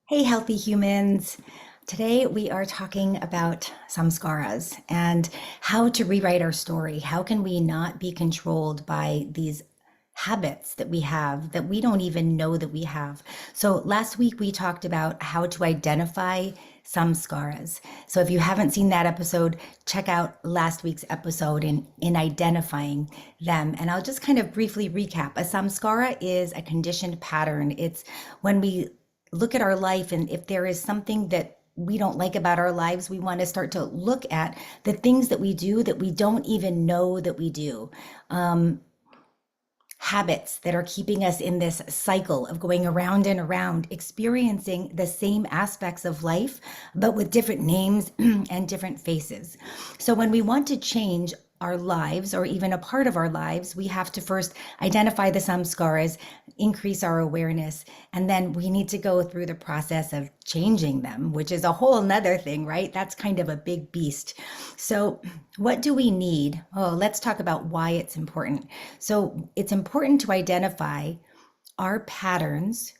Hey, healthy humans. Today we are talking about samskaras and how to rewrite our story. How can we not be controlled by these habits that we have that we don't even know that we have? So last week we talked about how to identify samskaras. So if you haven't seen that episode, check out last week's episode in identifying them. And I'll just kind of briefly recap. A samskara is a conditioned pattern. It's when we look at our life, and if there is something that we don't like about our lives, we want to start to look at the things that we do that we don't even know that we do. Habits that are keeping us in this cycle of going around and around, experiencing the same aspects of life, but with different names and different faces. So when we want to change our lives or even a part of our lives, we have to first identify the samskaras, increase our awareness, and then we need to go through the process of changing them, which is a whole nother thing, right? That's kind of a big beast. So what do we need? Oh, let's talk about why it's important. So it's important to identify our patterns,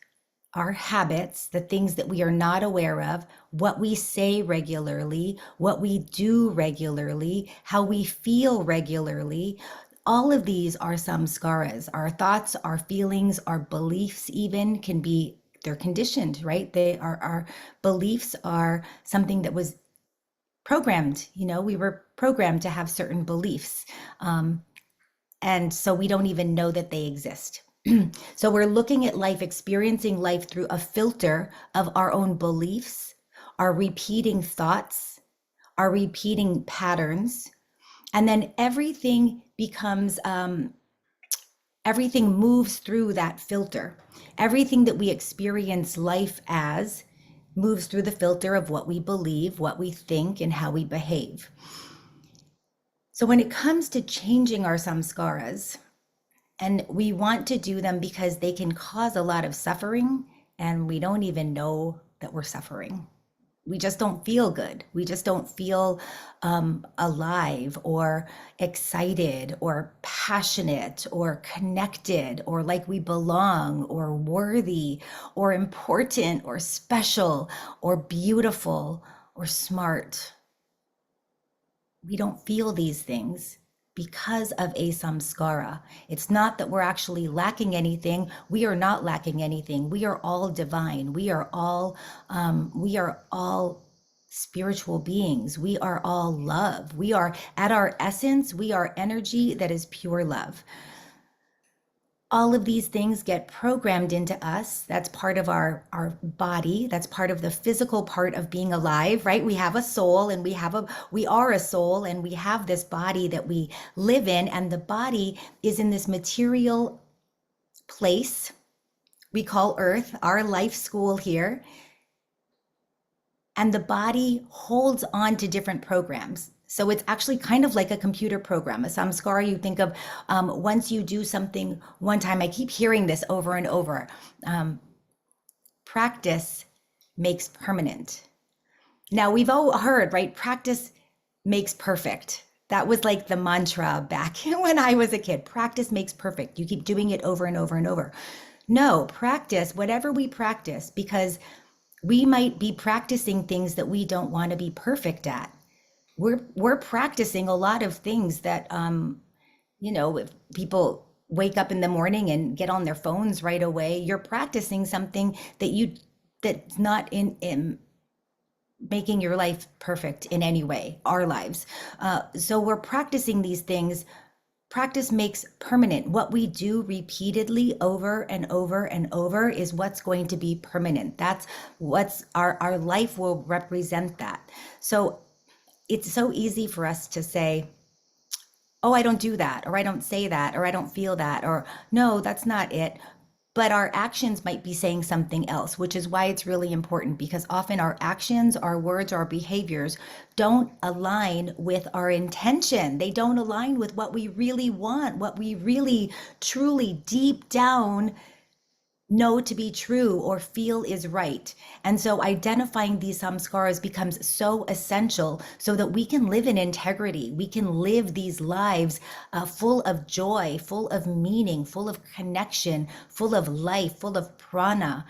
our habits, the things that we are not aware of, what we say regularly, what we do regularly, how we feel regularly. All of these are samskaras. Our thoughts, our feelings, our beliefs even can be, they're conditioned, right? Our beliefs are something that was programmed. We were programmed to have certain beliefs. And so we don't even know that they exist. So we're looking at life, experiencing life through a filter of our own beliefs, our repeating thoughts, our repeating patterns, and then everything moves through that filter. Everything that we experience life as moves through the filter of what we believe, what we think, and how we behave. So when it comes to changing our samskaras, and we want to do them because they can cause a lot of suffering, and we don't even know that we're suffering. We just don't feel good. We just don't feel alive or excited or passionate or connected or like we belong or worthy or important or special or beautiful or smart. We don't feel these things because of a samskara. It's not that we're actually lacking anything. We are not lacking anything. We are all divine. We are all spiritual beings. We are all love. We are at our essence, we are energy that is pure love. All of these things get programmed into us. That's part of our body. That's part of the physical part of being alive, right? We have a soul, and we are a soul, and we have this body that we live in, and the body is in this material place we call Earth, our life school here. And the body holds on to different programs. So it's actually kind of like a computer program. A samskara, you think of once you do something one time. I keep hearing this over and over. Practice makes permanent. Now, we've all heard, right? Practice makes perfect. That was like the mantra back when I was a kid. Practice makes perfect. You keep doing it over and over and over. No, practice, whatever we practice, because we might be practicing things that we don't want to be perfect at. We're practicing a lot of things that if people wake up in the morning and get on their phones right away, you're practicing something that's not in making your life perfect in any way, our lives. So we're practicing these things. Practice makes permanent. What we do repeatedly over and over and over is what's going to be permanent. That's what's our life will represent that. So it's so easy for us to say, oh, I don't do that, or I don't say that, or I don't feel that, or no, that's not it. But our actions might be saying something else, which is why it's really important, because often our actions, our words, our behaviors don't align with our intention. They don't align with what we really want, what we really, truly, deep down know to be true or feel is right. And so identifying these samskaras becomes so essential so that we can live in integrity. We can live these lives full of joy, full of meaning, full of connection, full of life, full of prana.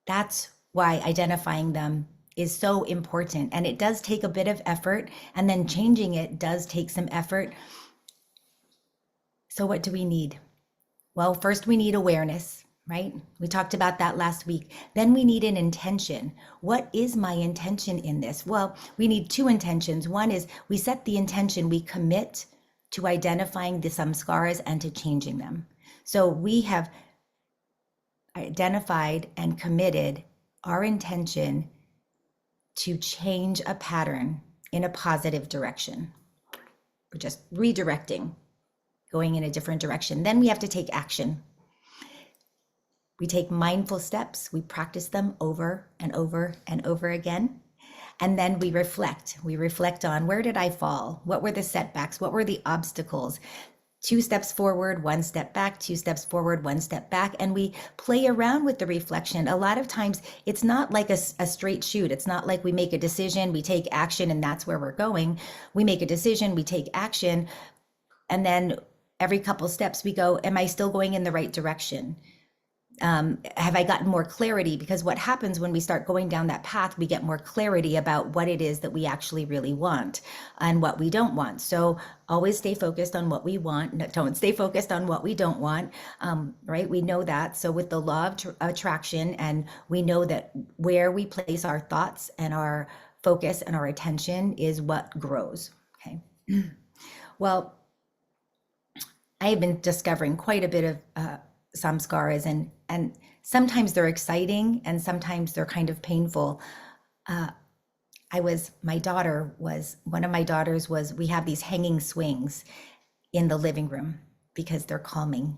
That's why identifying them is so important. And it does take a bit of effort, and then changing it does take some effort. So what do we need? Well, first we need awareness, right? We talked about that last week. Then we need an intention. What is my intention in this? Well, we need two intentions. One is we set the intention, we commit to identifying the samskaras and to changing them. So we have identified and committed our intention to change a pattern in a positive direction. We're just redirecting, going in a different direction. Then we have to take action. We take mindful steps. We practice them over and over and over again. And then we reflect. We reflect on, where did I fall? What were the setbacks? What were the obstacles? 2 steps forward, 1 step back, 2 steps forward, 1 step back. And we play around with the reflection. A lot of times it's not like a straight shoot. It's not like we make a decision, we take action, and that's where we're going. We make a decision, we take action, and then every couple steps we go, am I still going in the right direction? Have I gotten more clarity? Because what happens when we start going down that path, we get more clarity about what it is that we actually really want and what we don't want. So always stay focused on what we want. Don't stay focused on what we don't want, right? We know that. So with the law of attraction, and we know that where we place our thoughts and our focus and our attention is what grows, okay? Well, I have been discovering quite a bit of samskaras, and sometimes they're exciting and sometimes they're kind of painful. One of my daughters was, we have these hanging swings in the living room because they're calming.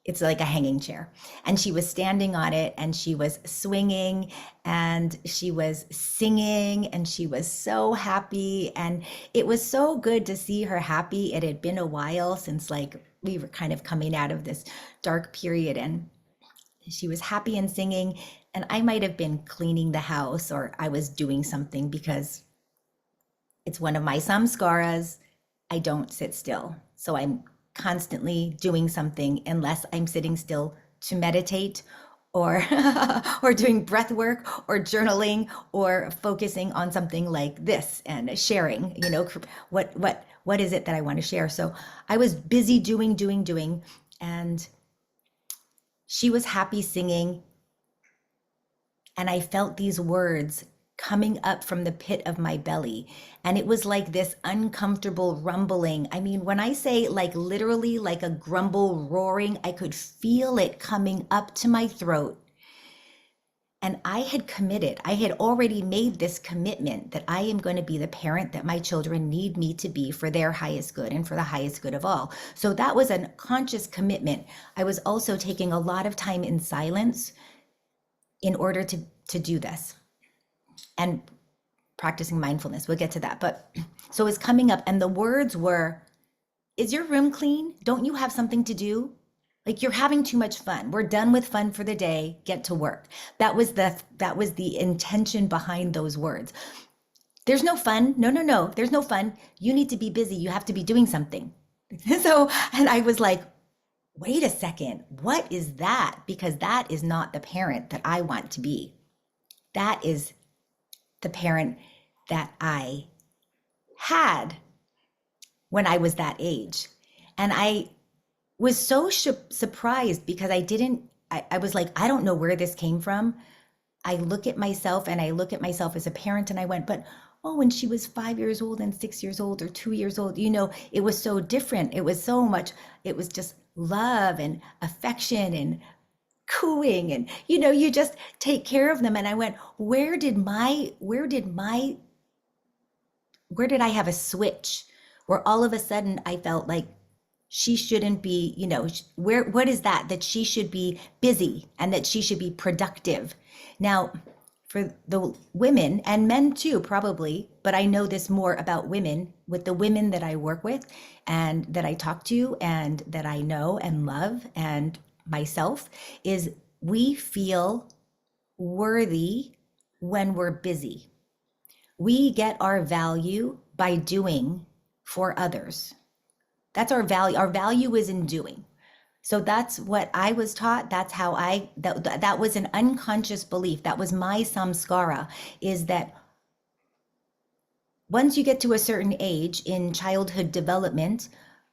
It's like a hanging chair. And she was standing on it and she was swinging and she was singing and she was so happy. And it was so good to see her happy. It had been a while since, like, we were kind of coming out of this dark period, and she was happy and singing. And I might have been cleaning the house, or I was doing something, because it's one of my samskaras. I don't sit still. So I'm constantly doing something unless I'm sitting still to meditate, or or doing breath work, or journaling, or focusing on something like this and sharing, what is it that I want to share. So I was busy doing, and she was happy singing, and I felt these words coming up from the pit of my belly. And it was like this uncomfortable rumbling. I mean, when I say, like, literally like a grumble roaring, I could feel it coming up to my throat. And I had already made this commitment that I am going to be the parent that my children need me to be for their highest good and for the highest good of all. So that was a conscious commitment. I was also taking a lot of time in silence in order to do this, and practicing mindfulness. We'll get to that. But so it's coming up, and the words were, is your room clean? Don't you have something to do? Like, you're having too much fun. We're done with fun for the day. Get to work. That was the intention behind those words. There's no fun. No. There's no fun. You need to be busy. You have to be doing something. And I was like, wait a second. What is that? Because that is not the parent that I want to be. That is the parent that I had when I was that age. And I was so surprised, because I was like, I don't know where this came from. I look at myself as a parent, and I went, but when she was 5 years old and 6 years old or 2 years old, it was so different. It was so much, it was just love and affection and cooing, and you just take care of them. And I went, where did I have a switch where all of a sudden I felt like she shouldn't be, what is that she should be busy and that she should be productive? Now, for the women, and men too, probably, but I know this more about women, with the women that I work with and that I talk to and that I know and love, and myself, is we feel worthy when we're busy. We get our value by doing for others. That's our value. Our value is in doing. So that's what I was taught. That's how that was an unconscious belief. That was my samskara, is that once you get to a certain age in childhood development,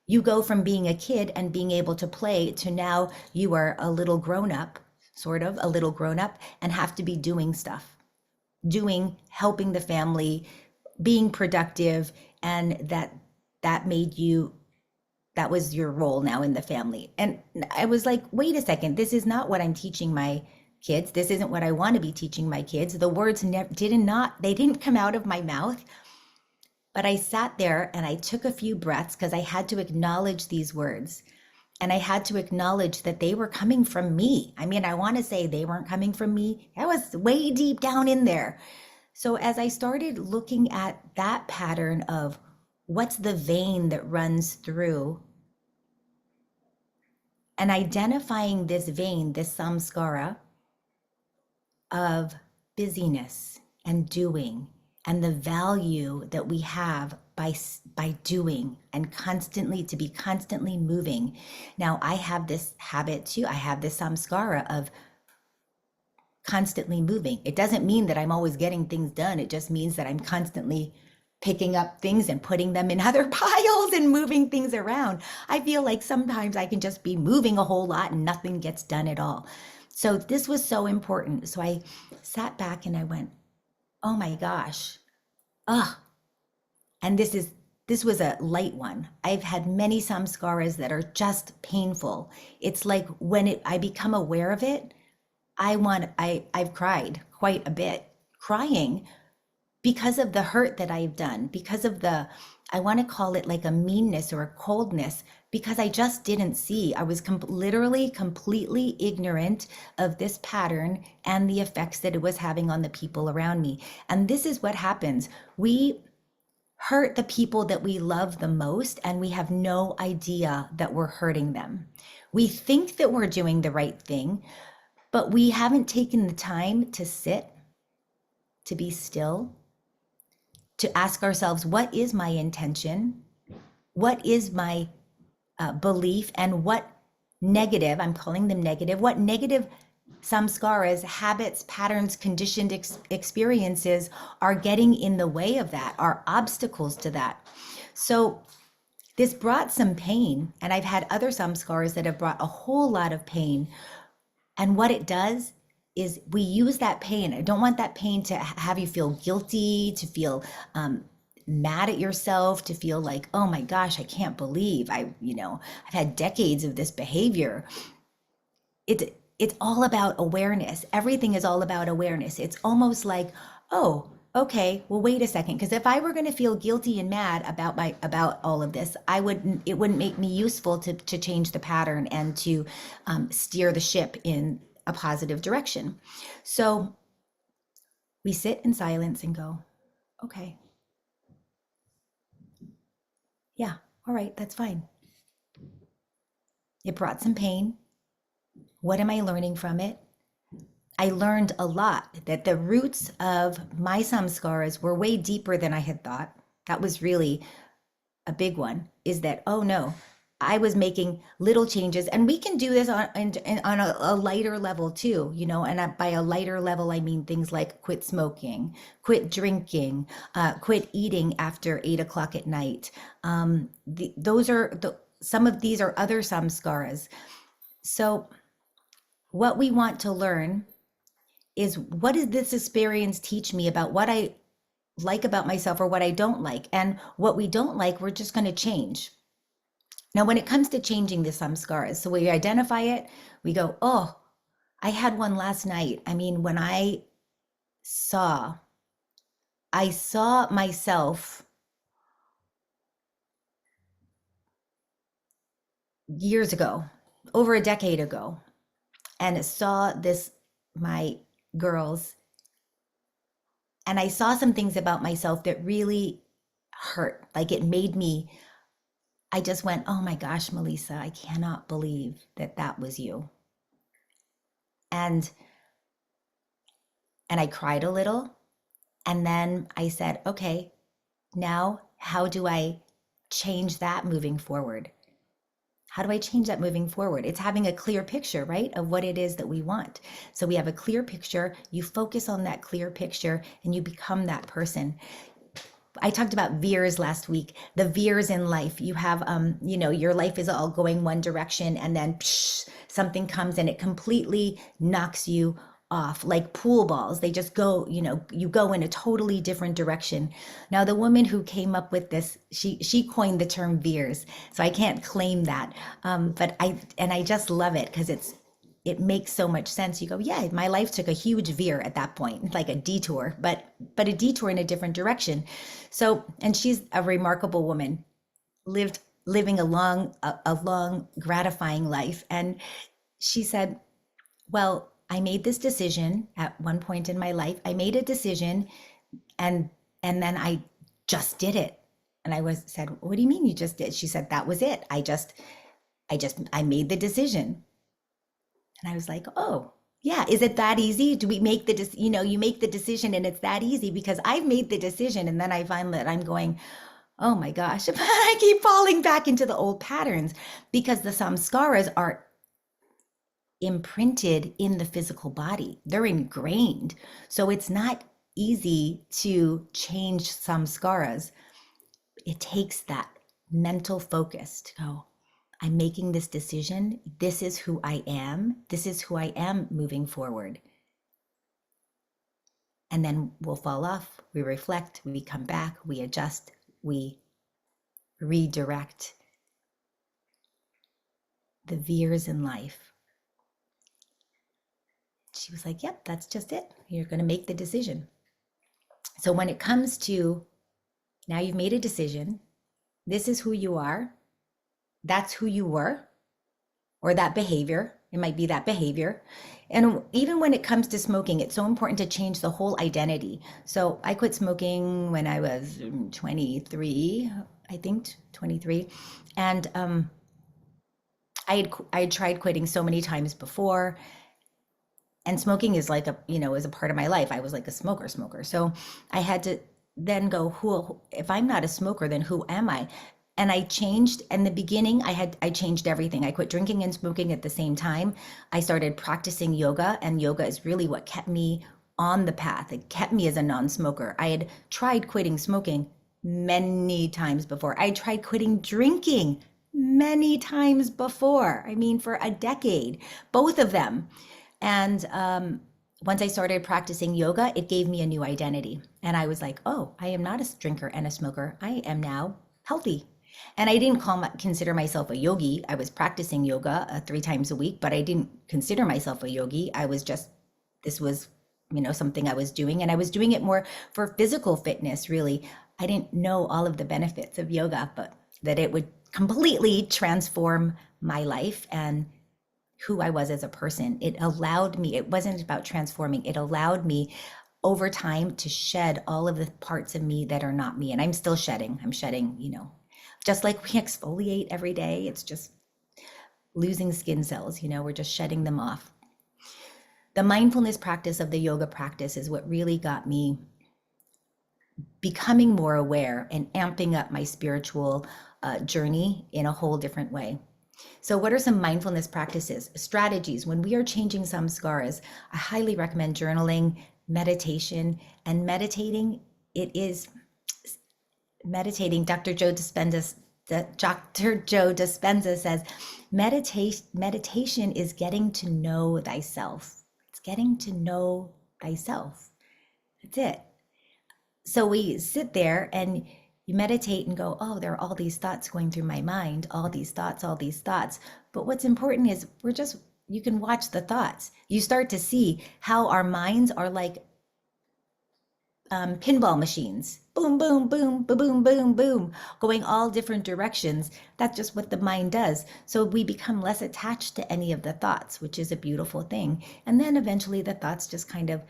you go from being a kid and being able to play to now you are a little grown up, sort of a little grown up, and have to be doing stuff, helping the family, being productive, and that made you, that was your role now in the family. And I was like, wait a second, this is not what I'm teaching my kids. This isn't what I want to be teaching my kids. The words they didn't come out of my mouth. But I sat there and I took a few breaths because I had to acknowledge these words. And I had to acknowledge that they were coming from me. I mean, I want to say they weren't coming from me. That was way deep down in there. So as I started looking at that pattern of what's the vein that runs through, and identifying this vein, this samskara of busyness and doing, and the value that we have by doing and be constantly moving. Now I have this habit too. I have this samskara of constantly moving. It doesn't mean that I'm always getting things done. It just means that I'm constantly picking up things and putting them in other piles and moving things around. I feel like sometimes I can just be moving a whole lot and nothing gets done at all. So this was so important. So I sat back and I went, oh my gosh. Ah, and this was a light one. I've had many samskaras that are just painful. It's like when I become aware of it, I've cried quite a bit, crying because of the hurt that I've done, because of I want to call it like a meanness or a coldness, because I just didn't see. I was literally completely ignorant of this pattern and the effects that it was having on the people around me. And this is what happens. We hurt the people that we love the most, and we have no idea that we're hurting them. We think that we're doing the right thing, but we haven't taken the time to sit, to be still, to ask ourselves, what is my intention? What is my belief? And what negative, I'm calling them negative, what negative samskaras, habits, patterns, conditioned experiences are getting in the way of that, are obstacles to that. So this brought some pain, and I've had other samskaras that have brought a whole lot of pain. And what it does is we use that pain. I don't want that pain to have you feel guilty, to feel mad at yourself, to feel like, oh my gosh, I can't believe I've had decades of this behavior. It's all about awareness. Everything is all about awareness. It's almost like, oh, okay, well, wait a second, because if I were going to feel guilty and mad about all of this, it wouldn't make me useful to change the pattern and to steer the ship in a positive direction. So we sit in silence and go, okay, yeah, all right, that's fine. It brought some pain. What am I learning from it? I learned a lot, that the roots of my samskaras were way deeper than I had thought. That was really a big one, is that, oh no, I was making little changes. And we can do this on a lighter level too, and by a lighter level, I mean things like quit smoking, quit drinking, quit eating after 8 o'clock at night. Some of these are other samskaras. So what we want to learn is, what does this experience teach me about what I like about myself or what I don't like? And what we don't like, we're just going to change. Now, when it comes to changing the samskaras, so we identify it, we go, oh, I had one last night. I mean, when I saw myself years ago, over a decade ago, and saw my girls, and I saw some things about myself that really hurt. Like, it made me, I just went, oh my gosh, Melissa, I cannot believe that was you. And I cried a little. And then I said, okay, now how do I change that moving forward? How do I change that moving forward? It's having a clear picture, right, of what it is that we want. So we have a clear picture, you focus on that clear picture, and you become that person. I talked about veers last week, the veers in life. You have, your life is all going one direction, and then something comes and it completely knocks you off, like pool balls. They just go, you go in a totally different direction. Now, the woman who came up with this, she coined the term veers. So I can't claim that. But I just love it because it makes so much sense. You go, yeah, my life took a huge veer at that point, like a detour, but a detour in a different direction. So, and she's a remarkable woman, living a long, gratifying life. And she said, well, I made this decision at one point in my life. I made a decision, and then I just did it. And said, what do you mean you just did? She said, that was it. I made the decision. And I was like, oh, yeah, is it that easy? Do we make you make the decision and it's that easy? Because I've made the decision and then I find that I'm going, oh my gosh, I keep falling back into the old patterns because the samskaras are imprinted in the physical body. They're ingrained. So it's not easy to change samskaras. It takes that mental focus to go, I'm making this decision. This is who I am. This is who I am moving forward. And then we'll fall off. We reflect, we come back, we adjust, we redirect the veers in life. She was like, yep, that's just it. You're going to make the decision. So when it comes to now you've made a decision, this is who you are. That's who you were, or that behavior. It might be that behavior. And even when it comes to smoking, it's so important to change the whole identity. So I quit smoking when I was 23, I think 23. And I had tried quitting so many times before. And smoking is like is a part of my life. I was like a smoker. So I had to then go, if I'm not a smoker, then who am I? And I changed. In the beginning, I changed everything. I quit drinking and smoking at the same time. I started practicing yoga, and yoga is really what kept me on the path. It kept me as a non-smoker. I had tried quitting smoking many times before. I tried quitting drinking many times before. I mean, for a decade, both of them. And once I started practicing yoga, it gave me a new identity. And I was like, oh, I am not a drinker and a smoker. I am now healthy. And I didn't consider myself a yogi. I was practicing yoga 3 times a week, but I didn't consider myself a yogi. This was, something I was doing. And I was doing it more for physical fitness, really. I didn't know all of the benefits of yoga, but that it would completely transform my life and who I was as a person. It allowed me, it wasn't about transforming, it allowed me over time to shed all of the parts of me that are not me. And I'm still shedding. I'm shedding, just like we exfoliate every day, it's just losing skin cells, we're just shedding them off. The mindfulness practice of the yoga practice is what really got me becoming more aware and amping up my spiritual journey in a whole different way. So what are some mindfulness practices, strategies? When we are changing samskaras, I highly recommend journaling, meditation, and meditating. It is meditating. Dr. Joe Dispenza says, meditation is getting to know thyself. It's getting to know thyself. That's it. So we sit there and you meditate and go, oh, there are all these thoughts going through my mind, all these thoughts. But what's important is you can watch the thoughts. You start to see how our minds are like pinball machines. Boom, boom, boom, boom, boom, boom, boom, going all different directions. That's just what the mind does. So we become less attached to any of the thoughts, which is a beautiful thing. And then eventually the thoughts just kind of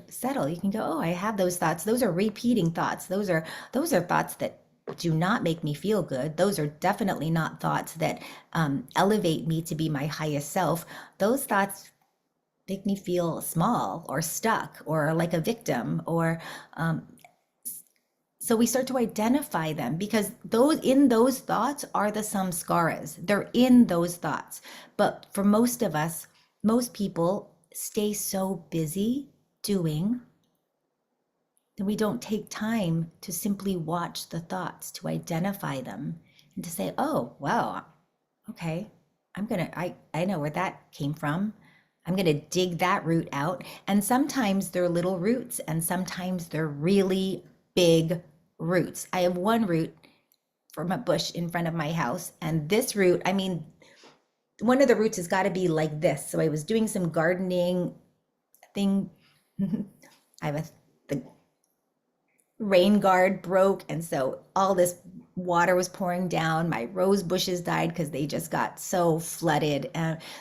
settle. You can go, oh, I have those thoughts. Those are repeating thoughts. Those are thoughts that do not make me feel good. Those are definitely not thoughts that elevate me to be my highest self. Those thoughts make me feel small or stuck or like a victim or So we start to identify them because those in those thoughts are the samskaras. They're in those thoughts. But for most of us, most people stay so busy doing that we don't take time to simply watch the thoughts, to identify them and to say, oh, wow, okay, I know where that came from. I'm gonna dig that root out. And sometimes they're little roots and sometimes they're really big roots. I have one root from a bush in front of my house, and this root, I mean, one of the roots has got to be like this. So I was doing some gardening thing. I have the rain guard broke, and so all this water was pouring down. My rose bushes died because they just got so flooded.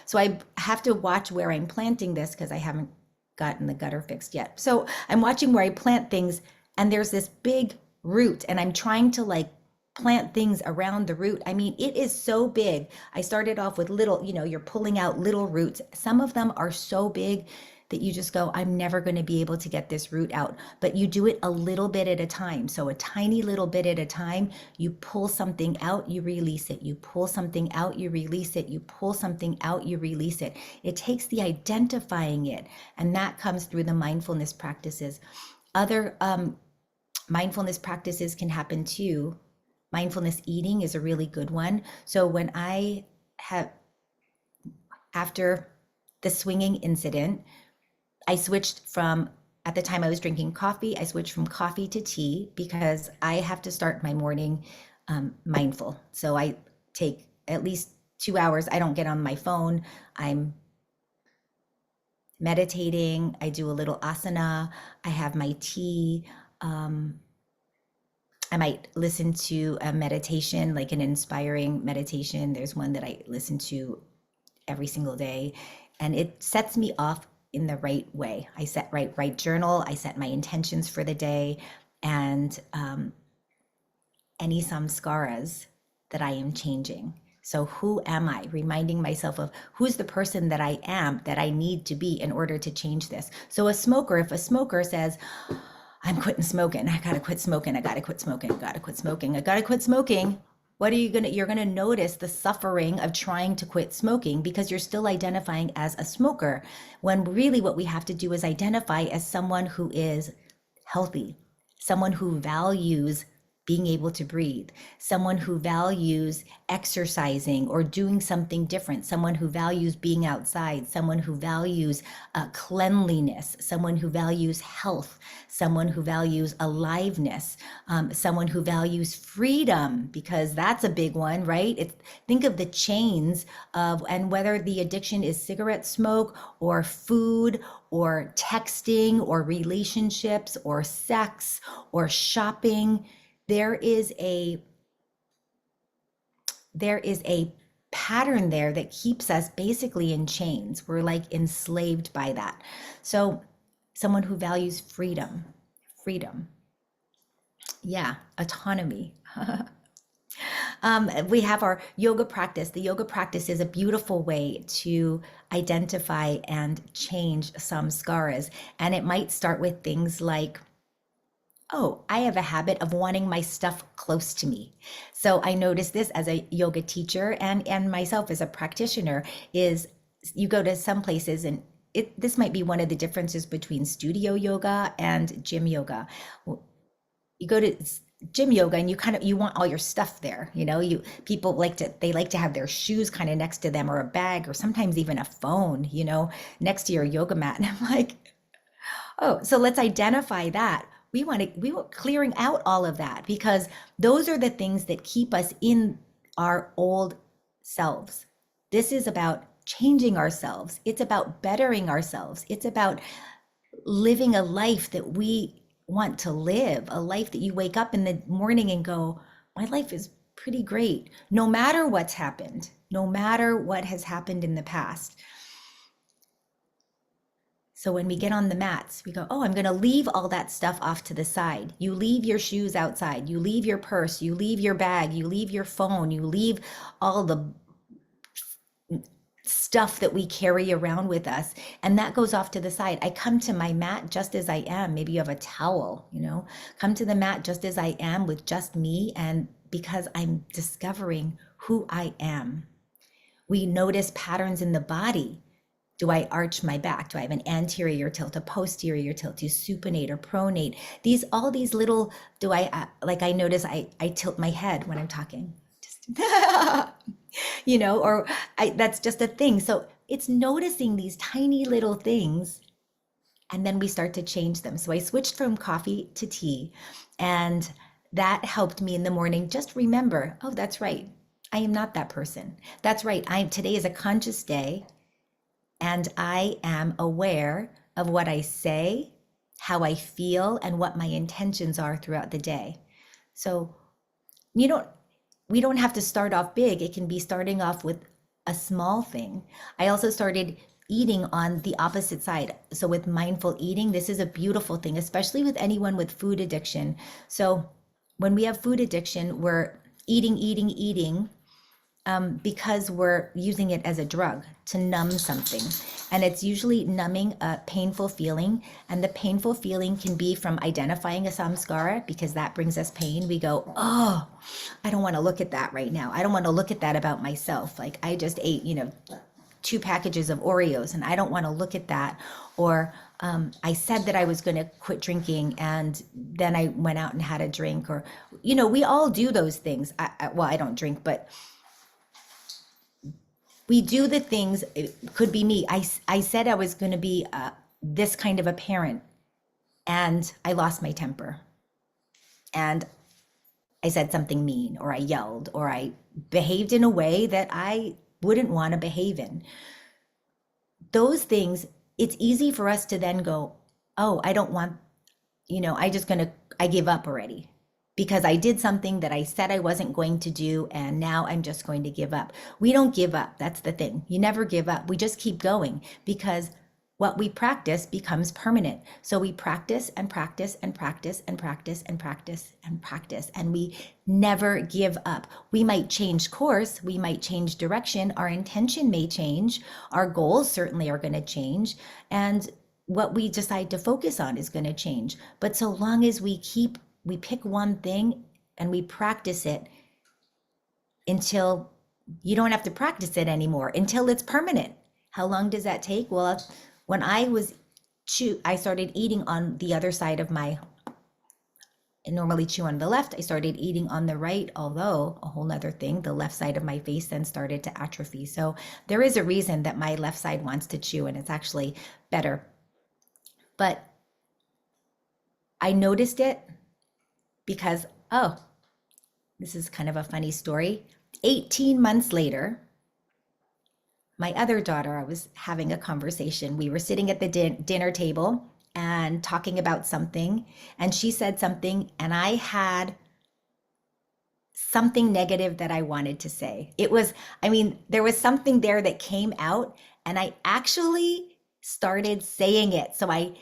So I have to watch where I'm planting this because I haven't gotten the gutter fixed yet. So I'm watching where I plant things, and there's this big root, and I'm trying to like plant things around the root. I mean, it is so big. I started off with little, you're pulling out little roots. Some of them are so big that you just go, I'm never going to be able to get this root out. But you do it a little bit at a time. So a tiny little bit at a time, you pull something out, you release it. You pull something out, you release it. You pull something out, you release it. It takes the identifying it. And that comes through the mindfulness practices. Other mindfulness practices can happen too. Mindfulness eating is a really good one. So when I have, after the swinging incident, I switched from, at the time I was drinking coffee, I switched from coffee to tea because I have to start my morning mindful. So I take at least 2 hours. I don't get on my phone. I'm meditating. I do a little asana. I have my tea. I might listen to a meditation, like an inspiring meditation. There's one that I listen to every single day, and it sets me off in the right way. I set right journal. I set my intentions for the day, and any samskaras that I am changing. So who am I? Reminding myself of who's the person that I am, that I need to be in order to change this. So a smoker, if a smoker says, I'm quitting smoking. I gotta quit smoking. I gotta quit smoking. I gotta quit smoking. I gotta quit smoking. What are you gonna, you're gonna notice the suffering of trying to quit smoking because you're still identifying as a smoker. When really what we have to do is identify as someone who is healthy, someone who values being able to breathe, someone who values exercising or doing something different, someone who values being outside, someone who values cleanliness, someone who values health, someone who values aliveness, someone who values freedom, because that's a big one, right? Think of the chains of, and whether the addiction is cigarette smoke or food or texting or relationships or sex or shopping, there is a pattern there that keeps us basically in chains. We're like enslaved by that. So someone who values freedom, yeah, autonomy. We have our yoga practice. The yoga practice is a beautiful way to identify and change samskaras. And it might start with things like, oh, I have a habit of wanting my stuff close to me. So I noticed this as a yoga teacher and myself as a practitioner is you go to some places and this might be one of the differences between studio yoga and gym yoga. You go to gym yoga and you want all your stuff there. People like to have their shoes kind of next to them or a bag or sometimes even a phone, next to your yoga mat. And I'm like, oh, so let's identify that. We want clearing out all of that because those are the things that keep us in our old selves. This is about changing ourselves. It's about bettering ourselves. It's about living a life that we want to live, a life that you wake up in the morning and go, my life is pretty great, no matter what's happened, no matter what has happened in the past. So when we get on the mats, we go, oh, I'm going to leave all that stuff off to the side. You leave your shoes outside. You leave your purse. You leave your bag. You leave your phone. You leave all the stuff that we carry around with us, and that goes off to the side. I come to my mat just as I am. Maybe you have a towel, come to the mat just as I am, with just me, and because I'm discovering who I am. We notice patterns in the body. Do I arch my back? Do I have an anterior tilt, a posterior tilt? Do you supinate or pronate? All these little, do I, like I notice I tilt my head when I'm talking. Just, or that's just a thing. So it's noticing these tiny little things, and then we start to change them. So I switched from coffee to tea, and that helped me in the morning. Just remember, oh, that's right. I am not that person. That's right. Today is a conscious day, and I am aware of what I say, how I feel, and what my intentions are throughout the day. So we don't have to start off big. It can be starting off with a small thing. I also started eating on the opposite side. So with mindful eating, this is a beautiful thing, especially with anyone with food addiction. So when we have food addiction, we're eating, because we're using it as a drug to numb something. And it's usually numbing a painful feeling. And the painful feeling can be from identifying a samskara, because that brings us pain. We go, oh, I don't want to look at that right now. I don't want to look at that about myself. Like, I just ate, 2 packages of Oreos, and I don't want to look at that. Or I said that I was going to quit drinking, and then I went out and had a drink. Or, we all do those things. I don't drink, but we do the things. It could be me. I said I was going to be this kind of a parent, and I lost my temper, and I said something mean, or I yelled, or I behaved in a way that I wouldn't want to behave in. Those things, it's easy for us to then go, oh, I don't want, I give up already, because I did something that I said I wasn't going to do, and now I'm just going to give up. We don't give up. That's the thing. You never give up. We just keep going, because what we practice becomes permanent. So we practice and practice and practice and practice and practice and practice, and we never give up. We might change course, we might change direction, our intention may change, our goals certainly are going to change, and what we decide to focus on is going to change. But so long as we pick one thing and we practice it until you don't have to practice it anymore, until it's permanent. How long does that take? Well, when I started eating on the other side of I normally chew on the left. I started eating on the right, although a whole nother thing, the left side of my face then started to atrophy. So there is a reason that my left side wants to chew, and it's actually better. But I noticed it because, this is kind of a funny story. 18 months later, my other daughter, I was having a conversation. We were sitting at the dinner table and talking about something, and she said something, and I had something negative that I wanted to say. There was something there that came out, and I actually started saying it. So I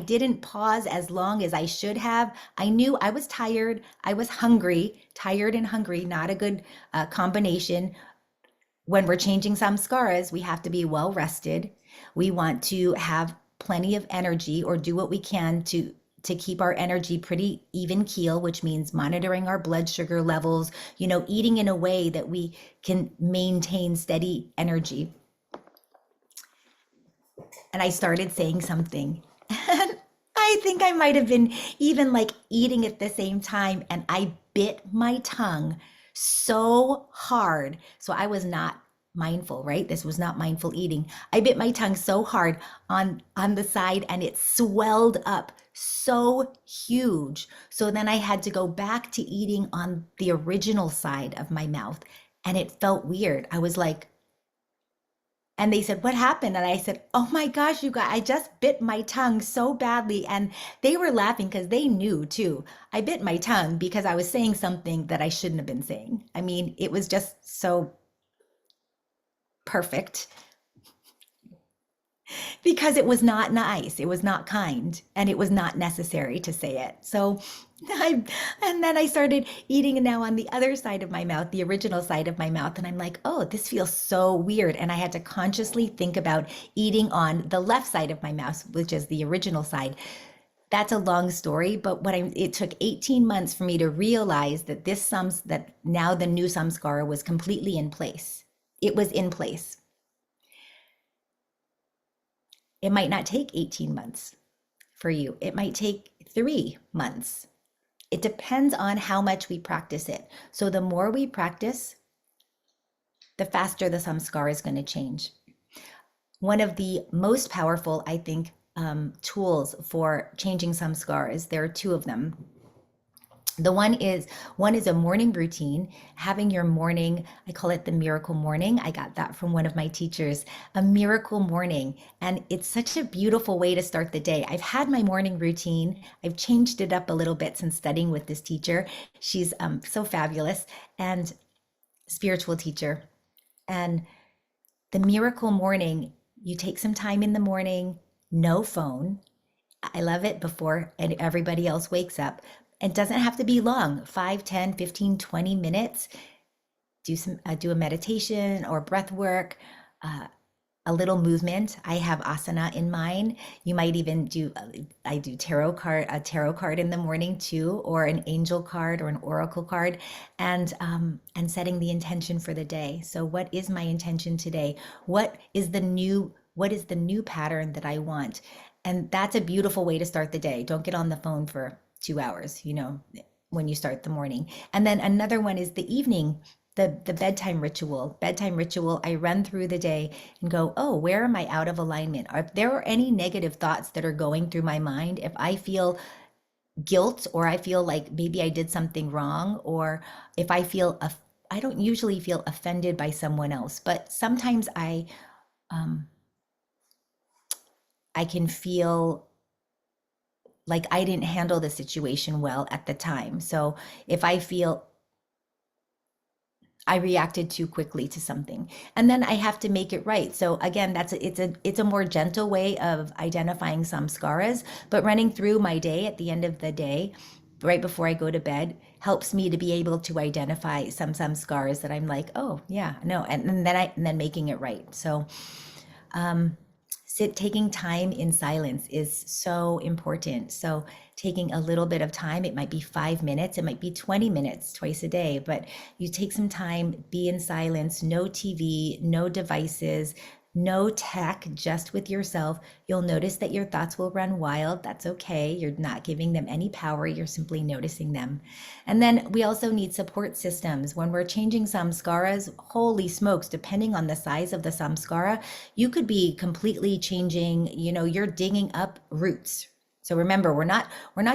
didn't pause as long as I should have. I knew I was tired. I was hungry, tired and hungry, not a good combination. When we're changing samskaras, we have to be well rested. We want to have plenty of energy, or do what we can to keep our energy pretty even keel, which means monitoring our blood sugar levels, eating in a way that we can maintain steady energy. And I started saying something, and I think I might have been even like eating at the same time, and I bit my tongue so hard. So I was not mindful, right? This was not mindful eating. I bit my tongue so hard on the side, and it swelled up so huge. So then I had to go back to eating on the original side of my mouth, and it felt weird. I was like, and they said, what happened? And I said, oh my gosh, you guys, I just bit my tongue so badly. And they were laughing because they knew too. I bit my tongue because I was saying something that I shouldn't have been saying. It was just so perfect. because it was not nice, it was not kind, and it was not necessary to say it. So I, and then I started eating now on the other side of my mouth, the original side of my mouth, and I'm like, oh, this feels so weird. And I had to consciously think about eating on the left side of my mouth, which is the original side. That's a long story, but it took 18 months for me to realize that that now the new samskara was completely in place. It was in place. It might not take 18 months for you. It might take 3 months. It depends on how much we practice it. So the more we practice, the faster the samskara is going to change. One of the most powerful, I think, tools for changing samskaras, there are two of them. The one is a morning routine, having your morning, I call it the miracle morning. I got that from one of my teachers, a miracle morning. And it's such a beautiful way to start the day. I've had my morning routine. I've changed it up a little bit since studying with this teacher. She's so fabulous and spiritual teacher. And the miracle morning, you take some time in the morning, no phone. I love it before and everybody else wakes up. It doesn't have to be long, 5, 10, 15, 20 minutes. Do a meditation or breath work, uh, a little movement. I have asana in mine. You might even do, I do a tarot card in the morning too, or an angel card or an oracle card, and setting the intention for the day. So what is my intention today? What is the new pattern that I want? And that's a beautiful way to start the day. Don't get on the phone for 2 hours, when you start the morning. And then another one is the evening, the bedtime ritual. Bedtime ritual, I run through the day and go, oh, where am I out of alignment? If there are any negative thoughts that are going through my mind, if I feel guilt or I feel like maybe I did something wrong, or if I don't usually feel offended by someone else, but sometimes I can feel like I didn't handle the situation well at the time. So if I feel I reacted too quickly to something, and then I have to make it right. So again, it's a more gentle way of identifying samskaras, but running through my day at the end of the day, right before I go to bed, helps me to be able to identify some samskaras that I'm like, oh yeah, no, and then making it right. So taking time in silence is so important. So taking a little bit of time, it might be 5 minutes, it might be 20 minutes twice a day, but you take some time, be in silence, no TV, no devices, no tech, just with yourself. You'll notice that your thoughts will run wild. That's okay. You're not giving them any power. You're simply noticing them. And then we also need support systems. When we're changing samskaras, holy smokes, depending on the size of the samskara, you could be completely changing, you're digging up roots. So remember, we're not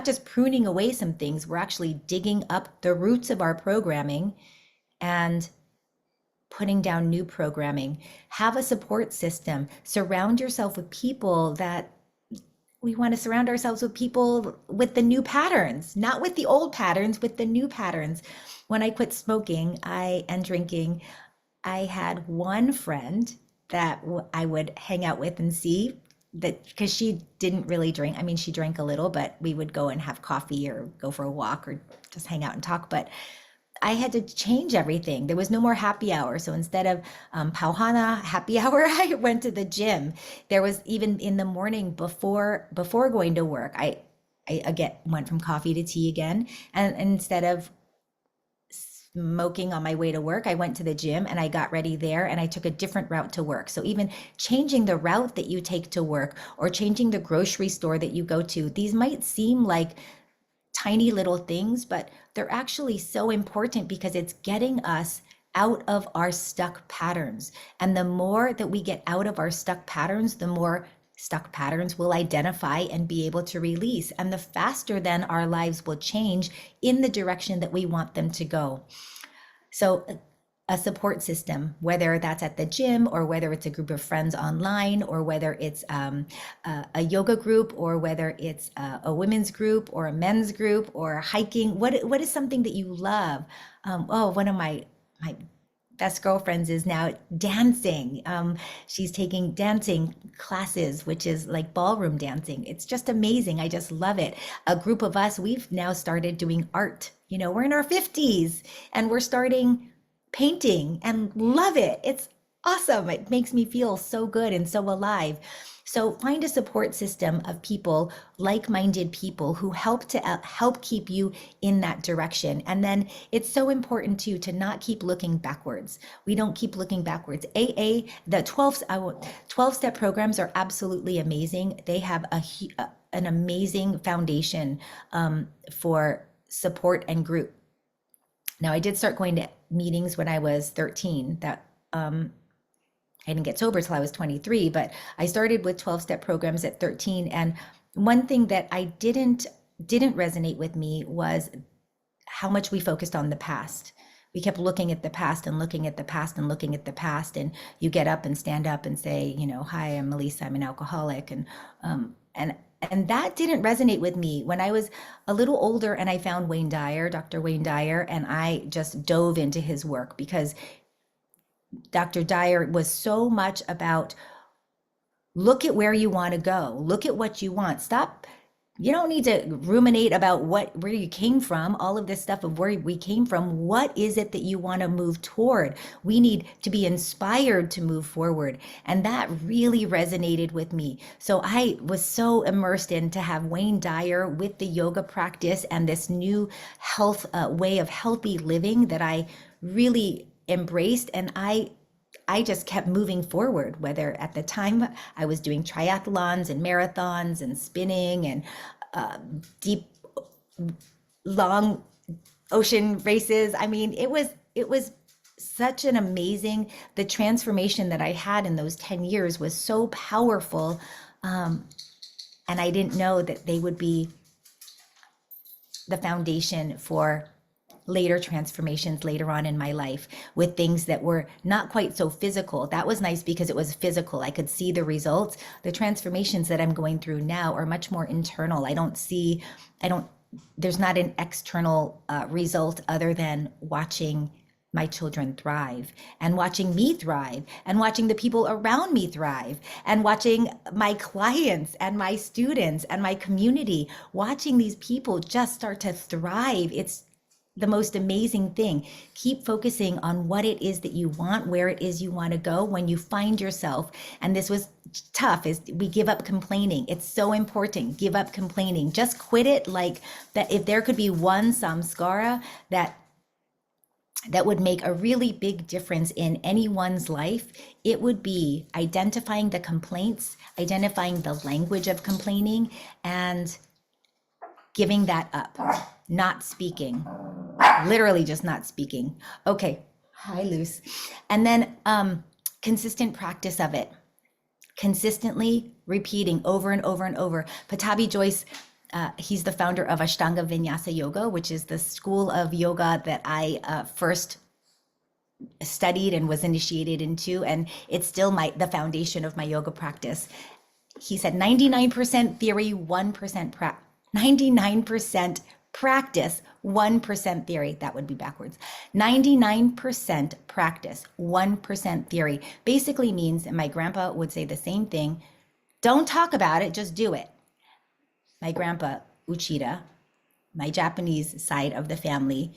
just pruning away some things, we're actually digging up the roots of our programming and putting down new programming. Have a support system. Surround yourself with people that we want to surround ourselves with people with the new patterns, not with the old patterns, with the new patterns. When I quit smoking, and drinking, I had one friend that I would hang out with and see that because she didn't really drink. I mean, she drank a little, but we would go and have coffee or go for a walk or just hang out and talk. But I had to change everything. There was no more happy hour. So instead of Pauhana happy hour, I went to the gym. There was even in the morning before going to work, I again went from coffee to tea again. And instead of smoking on my way to work, I went to the gym and I got ready there and I took a different route to work. So even changing the route that you take to work or changing the grocery store that you go to, these might seem like tiny little things, but they're actually so important because it's getting us out of our stuck patterns. And the more that we get out of our stuck patterns, the more stuck patterns we'll identify and be able to release. And the faster then our lives will change in the direction that we want them to go. So a support system, whether that's at the gym or whether it's a group of friends online or whether it's a yoga group or whether it's a women's group or a men's group or hiking. What is something that you love? One of my best girlfriends is now dancing. She's taking dancing classes, which is like ballroom dancing. It's just amazing. I just love it. A group of us, we've now started doing art. You know, we're in our 50s and we're starting painting and love it. It's awesome. It makes me feel so good and so alive. So find a support system of people, like-minded people who help to help keep you in that direction. And then it's so important too to not keep looking backwards. We don't keep looking backwards. AA, the 12-step programs are absolutely amazing. They have an amazing foundation for support and group. Now, I did start going to meetings when I was 13. That I didn't get sober till I was 23, but I started with 12-step programs at 13. And one thing that I didn't resonate with me was how much we focused on the past. We kept looking at the past and looking at the past and looking at the past. And you get up and stand up and say, you know, hi, I'm Melissa, I'm an alcoholic. And that didn't resonate with me. When I was a little older and I found Wayne Dyer, Dr. Wayne Dyer, and I just dove into his work because Dr. Dyer was so much about look at where you want to go, look at what you want. Stop. You don't need to ruminate about where you came from, all of this stuff of where we came from. What is it that you want to move toward? We need to be inspired to move forward. And that really resonated with me. So I was so immersed in to have Wayne Dyer with the yoga practice and this new health way of healthy living that I really embraced. And I just kept moving forward, whether at the time I was doing triathlons and marathons and spinning and deep, long ocean races. I mean, it was such an amazing, the transformation that I had in those 10 years was so powerful. And I didn't know that they would be the foundation for later transformations later on in my life with things that were not quite so physical. That was nice because it was physical. I could see the results. The transformations that I'm going through now are much more internal. There's not an external result other than watching my children thrive and watching me thrive and watching the people around me thrive and watching my clients and my students and my community, watching these people just start to thrive. It's the most amazing thing. Keep focusing on what it is that you want, where it is you want to go. When you find yourself, and this was tough, is we give up complaining. It's so important. Give up complaining. Just quit it. Like that. If there could be one samskara that would make a really big difference in anyone's life, it would be identifying the complaints, identifying the language of complaining, and giving that up, not speaking, literally just not speaking. Okay, hi, Luce. And then consistent practice of it, consistently repeating over and over and over. Patabi Joyce, he's the founder of Ashtanga Vinyasa Yoga, which is the school of yoga that I first studied and was initiated into, and it's still the foundation of my yoga practice. He said 99% theory, 1% practice. 99% practice, 1% theory. That would be backwards. 99% practice, 1% theory. Basically means, and my grandpa would say the same thing, don't talk about it, just do it. My grandpa, Uchida, my Japanese side of the family,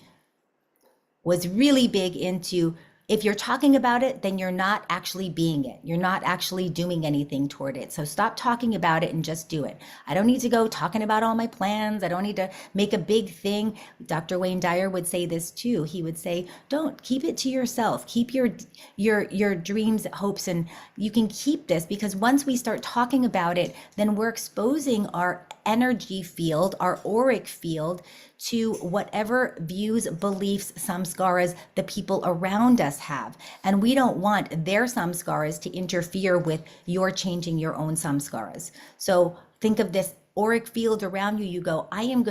was really big into, if you're talking about it, then you're not actually being it. You're not actually doing anything toward it. So stop talking about it and just do it. I don't need to go talking about all my plans. I don't need to make a big thing. Dr. Wayne Dyer would say this too. He would say, don't, keep it to yourself. Keep your dreams, hopes, and you can keep this, because once we start talking about it, then we're exposing our energy field, our auric field, to whatever views, beliefs, samskaras the people around us have. And we don't want their samskaras to interfere with your changing your own samskaras. So think of this auric field around you. You go, I am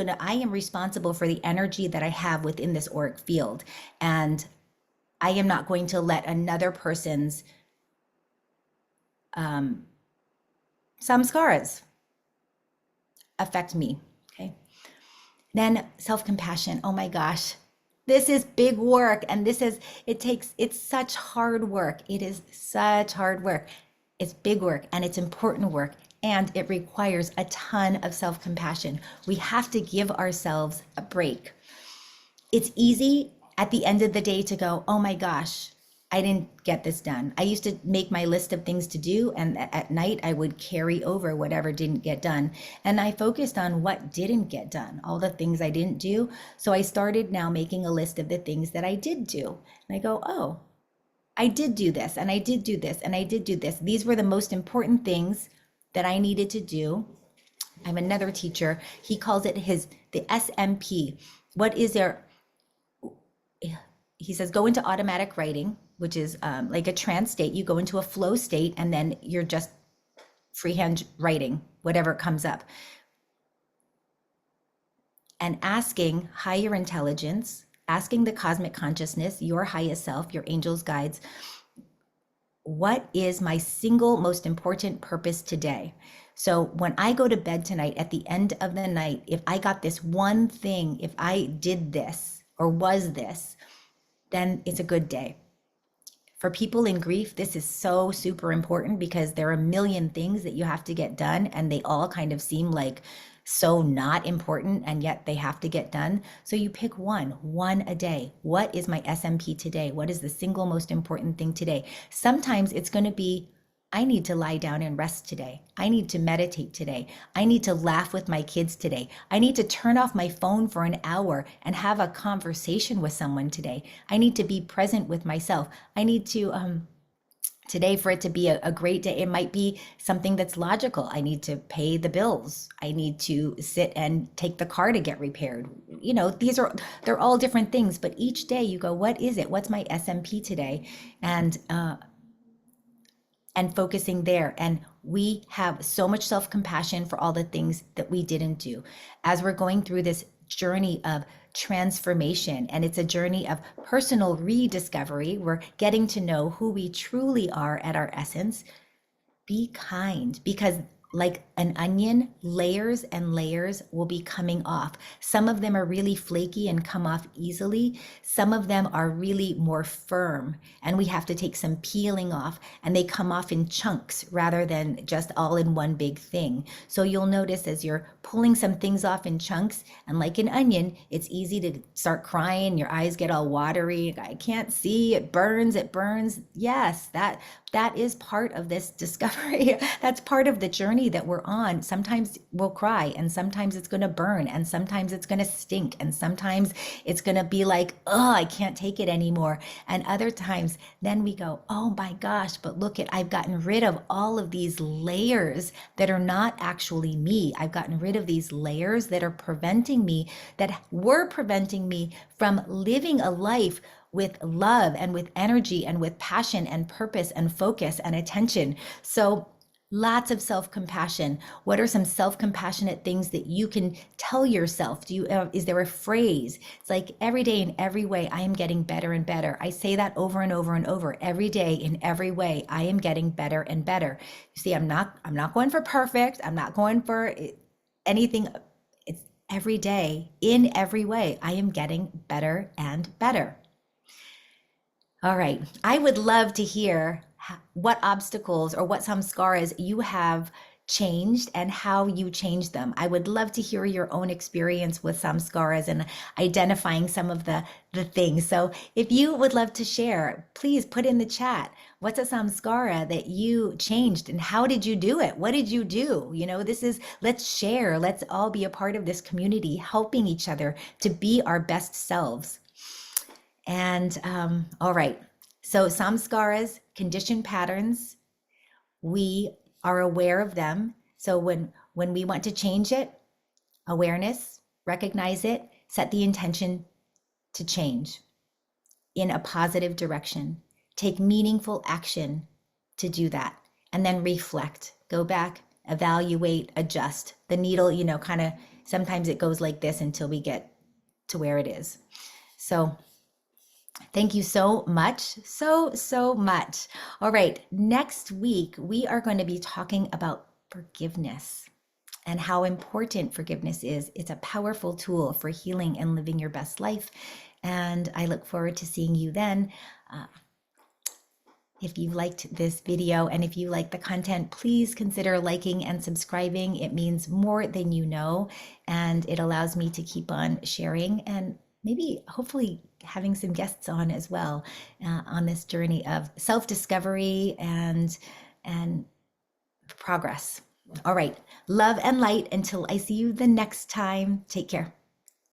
responsible for the energy that I have within this auric field. And I am not going to let another person's samskaras affect me. Okay. Then self-compassion. Oh my gosh. This is big work, and it's such hard work. It is such hard work. It's big work and it's important work, and it requires a ton of self-compassion. We have to give ourselves a break. It's easy at the end of the day to go, oh my gosh, I didn't get this done. I used to make my list of things to do, and at night I would carry over whatever didn't get done. And I focused on what didn't get done, all the things I didn't do. So I started now making a list of the things that I did do. And I go, oh, I did do this, and I did do this, and I did do this. These were the most important things that I needed to do. I have another teacher. He calls it the SMP. What is there? He says, go into automatic writing, which is like a trance state. You go into a flow state, and then you're just freehand writing, whatever comes up. And asking higher intelligence, asking the cosmic consciousness, your highest self, your angels, guides, what is my single most important purpose today? So when I go to bed tonight, at the end of the night, if I got this one thing, if I did this or was this, then it's a good day. For people in grief, this is so super important because there are a million things that you have to get done, and they all kind of seem like so not important, and yet they have to get done. So you pick one a day. What is my SMP today? What is the single most important thing today? Sometimes it's going to be, I need to lie down and rest today. I need to meditate today. I need to laugh with my kids today. I need to turn off my phone for an hour and have a conversation with someone today. I need to be present with myself. I need to, today, for it to be a great day, it might be something that's logical. I need to pay the bills. I need to sit and take the car to get repaired. You know, they're all different things, but each day you go, what is it? What's my SMP today? And focusing there. And we have so much self-compassion for all the things that we didn't do. As we're going through this journey of transformation, and it's a journey of personal rediscovery, we're getting to know who we truly are at our essence. Be kind, because like an onion, layers and layers will be coming off. Some of them are really flaky and come off easily. Some of them are really more firm, and we have to take some peeling off, and they come off in chunks rather than just all in one big thing. So you'll notice as you're pulling some things off in chunks, and like an onion, it's easy to start crying. Your eyes get all watery. I can't see, it burns, it burns. Yes, that is part of this discovery. That's part of the journey that we're on. Sometimes we'll cry, and sometimes it's going to burn, and sometimes it's going to stink, and sometimes it's going to be like, oh, I can't take it anymore. And other times, then we go, oh my gosh, but look at, I've gotten rid of all of these layers that are not actually me. I've gotten rid of these layers that are preventing me, that were preventing me from living a life with love and with energy and with passion and purpose and focus and attention. So lots of self-compassion. What are some self-compassionate things that you can tell yourself? Is there a phrase? It's like, every day in every way, I am getting better and better. I say that over and over and over. Every day in every way, I am getting better and better. You see, I'm not going for perfect. I'm not going for anything. It's every day in every way, I am getting better and better. All right. I would love to hear what obstacles or what samskaras you have changed and how you changed them. I would love to hear your own experience with samskaras and identifying some of the things. So if you would love to share, please put in the chat, what's a samskara that you changed and how did you do it? What did you do? You know, let's share. Let's all be a part of this community, helping each other to be our best selves. And all right, so samskaras, conditioned patterns, we are aware of them. So when we want to change it, awareness, recognize it, set the intention to change in a positive direction. Take meaningful action to do that, and then reflect, go back, evaluate, adjust. The needle, you know, kind of, sometimes it goes like this until we get to where it is. So thank you so much, so much. All right, next week, we are going to be talking about forgiveness and how important forgiveness is. It's a powerful tool for healing and living your best life. And I look forward to seeing you then. If you liked this video and if you like the content, please consider liking and subscribing. It means more than you know, and it allows me to keep on sharing and maybe hopefully having some guests on as well on this journey of self-discovery and progress. All right, love and light until I see you the next time. Take care.